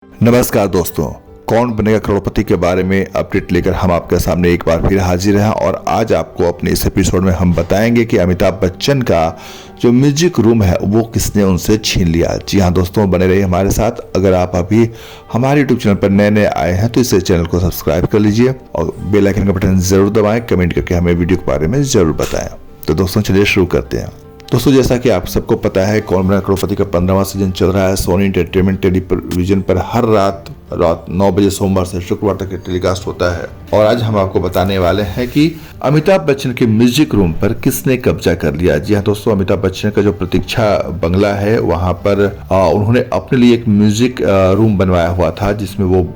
नमस्कार दोस्तों, कौन बनेगा करोड़पति के बारे में अपडेट लेकर हम आपके सामने एक बार फिर हाजिर हैं। और आज आपको अपने इस एपिसोड में हम बताएंगे कि अमिताभ बच्चन का जो म्यूजिक रूम है वो किसने उनसे छीन लिया। जी हाँ दोस्तों, बने रहिए हमारे साथ। अगर आप अभी हमारे यूट्यूब चैनल पर नए आए हैं तो इस चैनल को सब्सक्राइब कर लीजिए और बेल आइकन का बटन जरूर दबाएं। कमेंट करके हमें वीडियो के बारे में जरूर बताएं। तो दोस्तों चलिए शुरू करते हैं। दोस्तों जैसा कि आप सबको पता है, कौन बनेगा करोड़पति का 15वां सीजन चल रहा है सोनी एंटरटेनमेंट टेलीविजन पर। हर रात 9 बजे सोमवार से शुक्रवार तक टेलीकास्ट होता है। और आज हम आपको बताने वाले हैं कि अमिताभ बच्चन के म्यूजिक रूम पर किसने कब्जा कर लिया। जी हाँ दोस्तों, अमिताभ बच्चन का जो प्रतीक्षा बंगला है वहाँ पर उन्होंने अपने लिए एक म्यूजिक रूम बनवाया हुआ था, जिसमें वो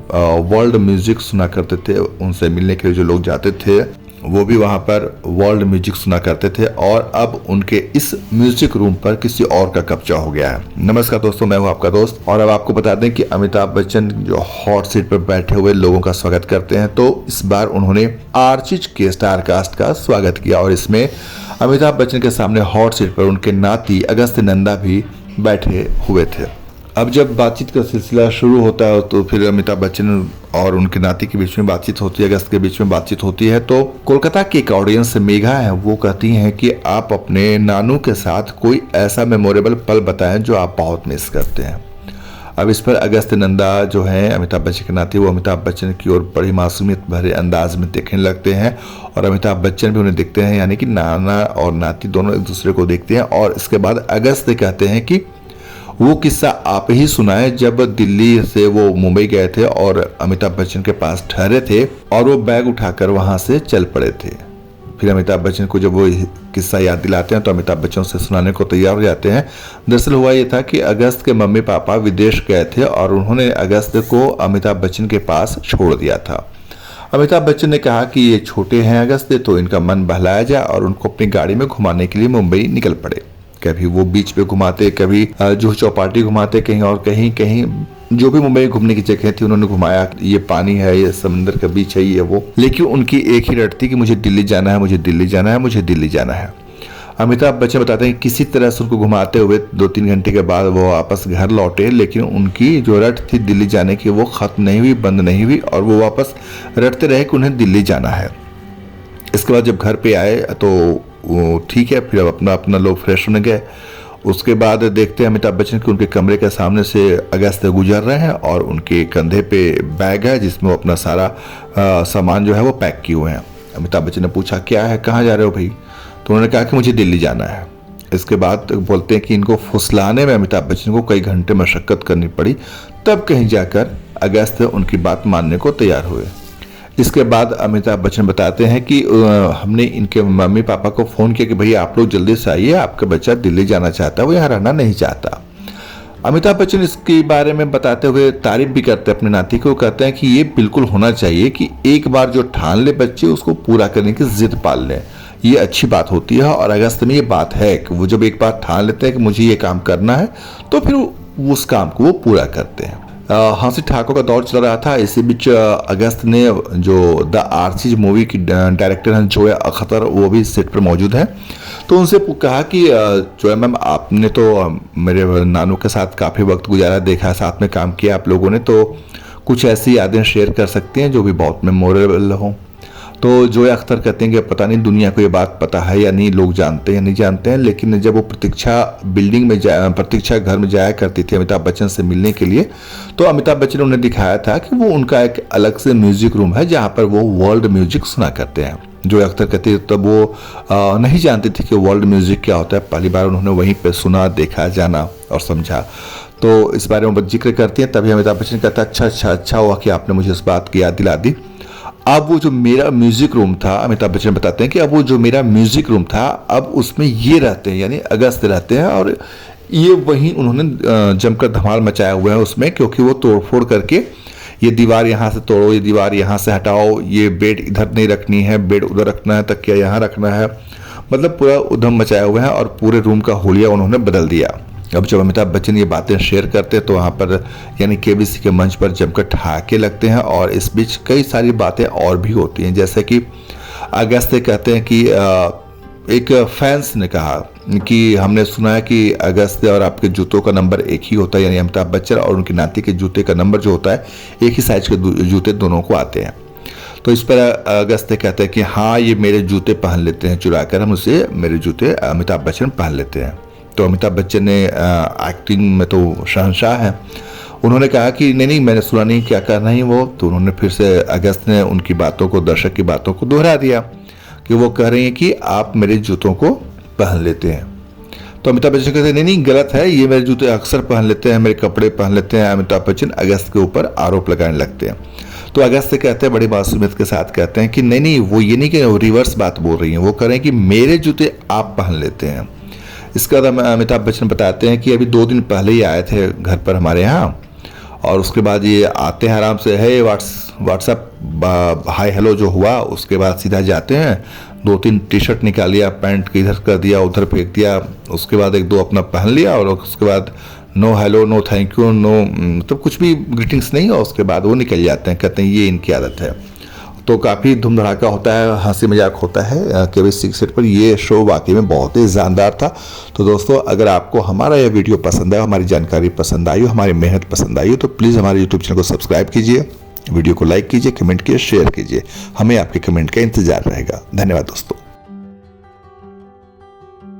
वर्ल्ड म्यूजिक सुना करते थे। उनसे मिलने के लिए जो लोग जाते थे वो भी वहां पर वर्ल्ड म्यूजिक सुना करते थे। और अब उनके इस म्यूजिक रूम पर किसी और का कब्जा हो गया है। नमस्कार दोस्तों, मैं हूं आपका दोस्त। और अब आपको बता दें कि अमिताभ बच्चन जो हॉट सीट पर बैठे हुए लोगों का स्वागत करते हैं, तो इस बार उन्होंने आर्चिज के स्टार कास्ट का स्वागत किया। और इसमें अमिताभ बच्चन के सामने हॉट सीट पर उनके नाती अगस्त्य नंदा भी बैठे हुए थे। अब जब बातचीत का सिलसिला शुरू होता है तो फिर अमिताभ बच्चन और उनके नाती के बीच में बातचीत होती है, अगस्त के बीच में बातचीत होती है। तो कोलकाता की एक ऑडियंस मेघा है, वो कहती हैं कि आप अपने नानू के साथ कोई ऐसा मेमोरेबल पल बताएं जो आप बहुत मिस करते हैं। अब इस पर अगस्त्य नंदा जो है अमिताभ बच्चन के नाती, वो अमिताभ बच्चन की ओर बड़ी मासूमियत भरे अंदाज में देखने लगते हैं। और अमिताभ बच्चन भी उन्हें देखते हैं, यानी कि नाना और नाती दोनों एक दूसरे को देखते हैं। और इसके बाद अगस्त्य कहते हैं कि वो किस्सा आप ही सुनाएं जब दिल्ली से वो मुंबई गए थे और अमिताभ बच्चन के पास ठहरे थे और वो बैग उठाकर वहां से चल पड़े थे। फिर अमिताभ बच्चन को जब वो किस्सा याद दिलाते हैं तो अमिताभ बच्चन उसे सुनाने को तैयार हो जाते हैं। दरअसल हुआ ये था कि अगस्त के मम्मी पापा विदेश गए थे और उन्होंने अगस्त को अमिताभ बच्चन के पास छोड़ दिया था। अमिताभ बच्चन ने कहा कि ये छोटे हैं अगस्त, तो इनका मन बहलाया जाए, और उनको अपनी गाड़ी में घुमाने के लिए मुंबई निकल पड़े। कभी वो बीच पे घुमाते, कभी जुहू चौपाटी घुमाते, कहीं और कहीं कहीं जो भी मुंबई में घूमने की जगह थी उन्होंने घुमाया। ये पानी है, ये समंदर का बीच है, ये वो। लेकिन उनकी एक ही रट थी कि मुझे दिल्ली जाना है, मुझे दिल्ली जाना है, मुझे दिल्ली जाना है। अमिताभ बच्चन बताते हैं कि किसी तरह से उनको घुमाते हुए 2-3 घंटे के बाद वो वापस घर लौटे, लेकिन उनकी जो रट थी दिल्ली जाने की वो खत्म नहीं हुई, बंद नहीं हुई, और वो वापस रटते रहे कि उन्हें दिल्ली जाना है। इसके बाद जब घर पे आए तो ठीक है, फिर अब अपना अपना लोग फ्रेश होने गए। उसके बाद देखते हैं अमिताभ बच्चन कि उनके कमरे के सामने से अगस्त गुजर रहे हैं और उनके कंधे पे बैग है जिसमें वो अपना सारा सामान जो है वो पैक किए हुए हैं। अमिताभ बच्चन ने पूछा क्या है, कहाँ जा रहे हो भाई? तो उन्होंने कहा कि मुझे दिल्ली जाना है। इसके बाद बोलते हैं कि इनको फुसलाने में अमिताभ बच्चन को कई घंटे मशक्कत करनी पड़ी, तब कहीं जाकर अगस्त उनकी बात मानने को तैयार हुए। इसके बाद अमिताभ बच्चन बताते हैं कि हमने इनके मम्मी पापा को फ़ोन किया कि भैया आप लोग जल्दी से आइए, आपका बच्चा दिल्ली जाना चाहता है, वो यहाँ रहना नहीं चाहता। अमिताभ बच्चन इसके बारे में बताते हुए तारीफ भी करते हैं अपने नाती को। कहते हैं कि ये बिल्कुल होना चाहिए कि एक बार जो ठान ले बच्चे उसको पूरा करने की जिद पाल लें, ये अच्छी बात होती है। और अगस्त में ये बात है कि वो जब एक बार ठान लेते हैं कि मुझे ये काम करना है तो फिर उस काम को वो पूरा करते हैं। हंसी ठाकुर का दौर चल रहा था। इसी बीच अगस्त ने जो द आर्चिज मूवी की डायरेक्टर हैं जोया अख्तर, वो भी सेट पर मौजूद हैं। तो उनसे कहा कि जोया मैम, आपने तो मेरे नानू के साथ काफ़ी वक्त गुजारा, देखा, साथ में काम किया आप लोगों ने, तो कुछ ऐसी यादें शेयर कर सकती हैं जो भी बहुत मेमोरेबल हों। तो जोया अख्तर कहते हैं कि पता नहीं दुनिया को ये बात पता है या नहीं, लोग जानते हैं या नहीं जानते हैं, लेकिन जब वो प्रतीक्षा बिल्डिंग में प्रतीक्षा घर में जाया करती थी अमिताभ बच्चन से मिलने के लिए, तो अमिताभ बच्चन ने उन्हें दिखाया था कि वो उनका एक अलग से म्यूजिक रूम है जहाँ पर वो वर्ल्ड म्यूजिक सुना करते हैं। जोया अख्तर कहती है तब वो नहीं जानती थी कि वर्ल्ड म्यूजिक क्या होता है। पहली बार उन्होंने वहीं पर सुना, देखा, जाना और समझा। तो इस बारे में जिक्र करती हैं। तभी अमिताभ बच्चन कहता है अच्छा हुआ कि आपने मुझे इस बात की याद दिला दी। अब वो जो मेरा म्यूजिक रूम था, अमिताभ बच्चन बताते हैं कि अब वो जो मेरा म्यूजिक रूम था, अब उसमें ये रहते हैं, यानी अगस्त रहते हैं। और ये वहीं उन्होंने जमकर धमाल मचाया हुआ है उसमें, क्योंकि वो तोड़फोड़ करके ये दीवार यहाँ से तोड़ो, ये दीवार यहाँ से हटाओ, ये बेड इधर नहीं रखनी है, बेड उधर रखना है, तकिया यहाँ रखना है, मतलब पूरा उधम मचाया हुआ है और पूरे रूम का हुलिया उन्होंने बदल दिया। अब जब अमिताभ बच्चन ये बातें शेयर करते हैं तो वहाँ पर यानी केबीसी के मंच पर जमकर ठहाके लगते हैं। और इस बीच कई सारी बातें और भी होती हैं, जैसे कि अगस्त कहते हैं कि एक फैंस ने कहा कि हमने सुना है कि अगस्त और आपके जूतों का नंबर एक ही होता है, यानी अमिताभ बच्चन और उनकी नाती के जूते का नंबर जो होता है एक ही साइज के जूते दोनों को आते हैं। तो इस पर अगस्त कहते हैं कि हाँ ये मेरे जूते पहन लेते हैं चुरा कर, हम उसे मेरे जूते अमिताभ बच्चन पहन लेते हैं। तो अमिताभ बच्चन ने एक्टिंग में तो शहंशाह है, उन्होंने कहा कि नहीं मैंने सुना नहीं, क्या करना ही वो। तो उन्होंने फिर से अगस्त ने उनकी बातों को, दर्शक की बातों को दोहरा दिया कि वो कह रही हैं कि आप मेरे जूतों को पहन लेते हैं। तो अमिताभ बच्चन कहते हैं नहीं गलत है, ये मेरे जूते अक्सर पहन लेते हैं, मेरे कपड़े पहन लेते हैं। अमिताभ बच्चन अगस्त के ऊपर आरोप लगाने लगते हैं। तो अगस्त से कहते हैं बड़ी मासूमियत के साथ कहते हैं कि नहीं वो ये नहीं कि रिवर्स बात बोल रही हैं, वो कह रहे हैं कि मेरे जूते आप पहन लेते हैं। इसके बाद अमिताभ बच्चन बताते हैं कि अभी 2 दिन पहले ही आए थे घर पर हमारे यहाँ, और उसके बाद ये आते हैं आराम से, है व्हाट्सएप हाय हेलो जो हुआ, उसके बाद सीधा जाते हैं, 2-3 टी शर्ट निकाल लिया, पैंट इधर कर दिया, उधर फेंक दिया, उसके बाद 1-2 अपना पहन लिया, और उसके बाद no hello no thank you no मतलब कुछ भी ग्रीटिंग्स नहीं, और उसके बाद वो निकल जाते हैं। कहते हैं ये इनकी आदत है। तो काफ़ी धूम धड़ाका होता है, हंसी मजाक होता है केबीसी सेट पर। ये शो वाकई में बहुत ही जानदार था। तो दोस्तों अगर आपको हमारा यह वीडियो पसंद आया, हमारी जानकारी पसंद आई हो, हमारी मेहनत पसंद आई हो, तो प्लीज़ हमारे यूट्यूब चैनल को सब्सक्राइब कीजिए, वीडियो को लाइक कीजिए, कमेंट कीजिए, शेयर कीजिए। हमें आपके कमेंट का इंतजार रहेगा। धन्यवाद दोस्तों।